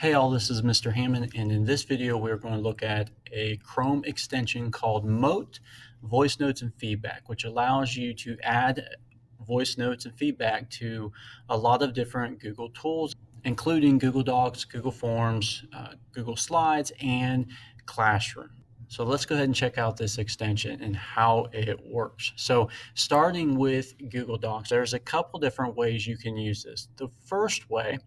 Hey all, this is Mr. Hammond, and in this video we're going to look at a Chrome extension called Mote Voice Notes and Feedback, which allows you to add voice notes and feedback to a lot of different Google tools, including Google Docs, Google Forms, Google Slides, and Classroom. So let's go ahead and check out this extension and how it works. So starting with Google Docs, there's a couple different ways you can use this. The first way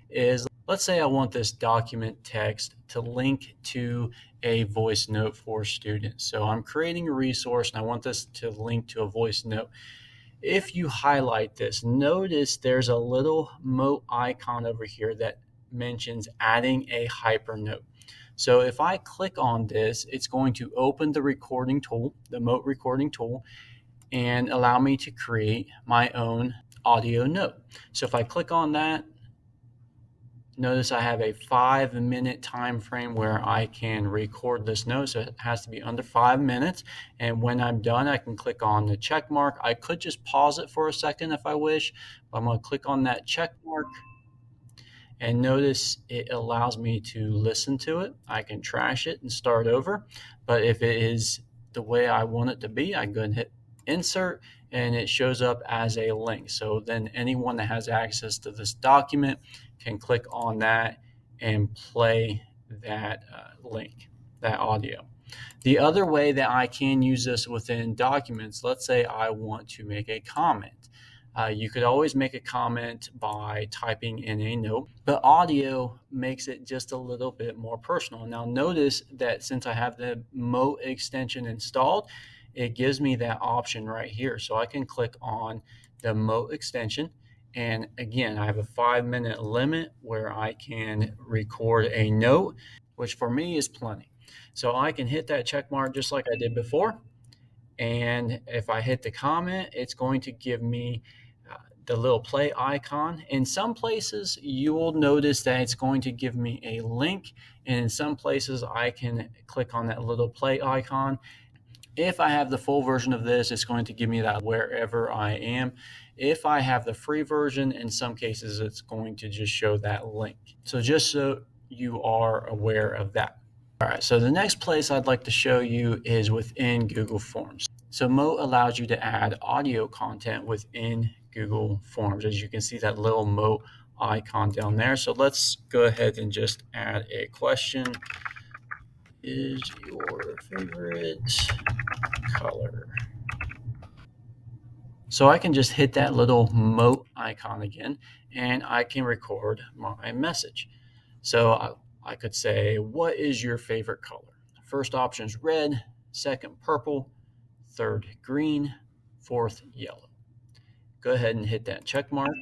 is, let's say I want this document text to link to a voice note for students. So I'm creating a resource and I want this to link to a voice note. If you highlight this, notice there's a little Mote icon over here that mentions adding a hypernote. So if I click on this, it's going to open the recording tool, the Mote recording tool, and allow me to create my own audio note. So if I click on that, notice I have a 5-minute time frame where I can record this note, so it has to be under 5 minutes. And when I'm done, I can click on the check mark. I could just pause it for a second if I wish, but I'm going to click on that check mark. And notice it allows me to listen to it. I can trash it and start over. But if it is the way I want it to be, I go and hit insert, and it shows up as a link. So then anyone that has access to this document can click on that and play that link, that audio. The other way that I can use this within documents, let's say I want to make a comment. You could always make a comment by typing in a note, but audio makes it just a little bit more personal. Now notice that since I have the Mote extension installed, it gives me that option right here. So I can click on the Mote extension, and again, I have a 5-minute limit where I can record a note, which for me is plenty. So I can hit that check mark just like I did before. And if I hit the comment, it's going to give me the little play icon. In some places, you will notice that it's going to give me a link. And in some places, I can click on that little play icon. If I have the full version of this, it's going to give me that wherever I am. If I have the free version, in some cases, it's going to just show that link. So just so you are aware of that. All right, so the next place I'd like to show you is within Google Forms. So Mote allows you to add audio content within Google Forms. As you can see, that little Mote icon down there. So let's go ahead and just add a question. Is your favorite color? So I can just hit that little Mote icon again, and I can record my message. So I could say, what is your favorite color? First option is red, second purple, third green, fourth yellow. Go ahead and hit that check mark,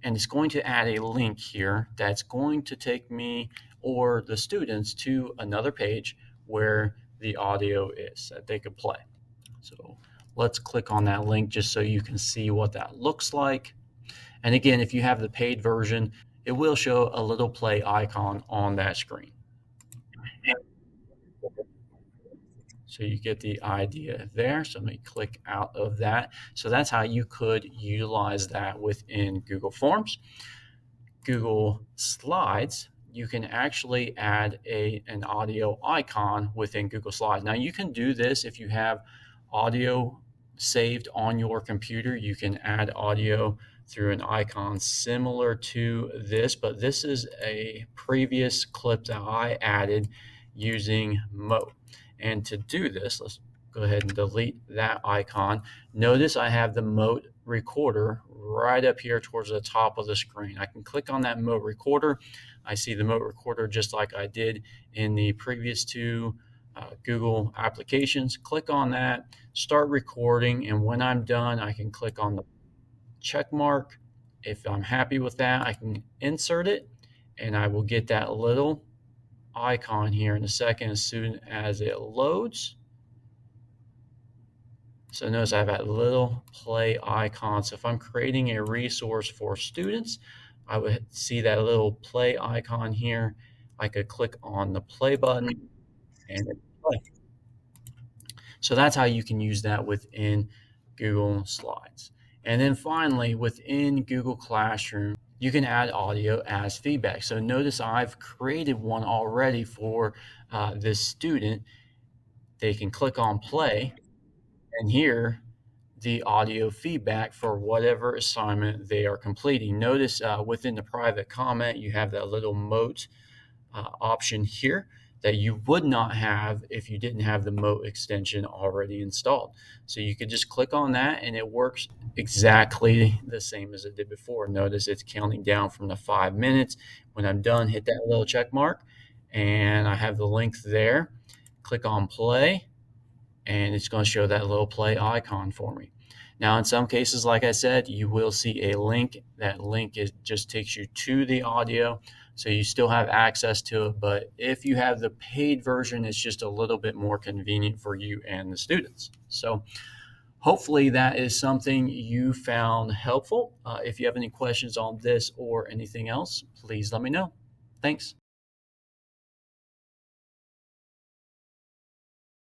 and it's going to add a link here that's going to take me or the students to another page where the audio is that they could play. So let's click on that link just so you can see what that looks like. And again, if you have the paid version, it will show a little play icon on that screen. So you get the idea there. So let me click out of that. So that's how you could utilize that within Google Forms. Google Slides, you can actually add an audio icon within Google Slides. Now you can do this if you have audio saved on your computer. You can add audio through an icon similar to this, but this is a previous clip that I added using Mote. And to do this, let's go ahead and delete that icon. Notice I have the Mote recorder right up here towards the top of the screen. I can click on that Mote recorder. I see the Mote recorder just like I did in the previous two Google applications. Click on that, start recording, and when I'm done, I can click on the check mark. If I'm happy with that, I can insert it, and I will get that little icon here in a second as soon as it loads. So notice I have that little play icon. So if I'm creating a resource for students, I would see that little play icon here. I could click on the play button and play. So that's how you can use that within Google Slides. And then finally, within Google Classroom, you can add audio as feedback. So notice I've created one already for this student. They can click on play and hear the audio feedback for whatever assignment they are completing. Notice within the private comment, you have that little Mote option here that you would not have if you didn't have the Mote extension already installed. So you could just click on that and it works exactly the same as it did before. Notice it's counting down from the 5 minutes. When I'm done, hit that little check mark and I have the link there. Click on play and it's going to show that little play icon for me. Now, in some cases, like I said, you will see a link. That link just takes you to the audio, so you still have access to it. But if you have the paid version, it's just a little bit more convenient for you and the students. So hopefully that is something you found helpful. If you have any questions on this or anything else, please let me know. Thanks.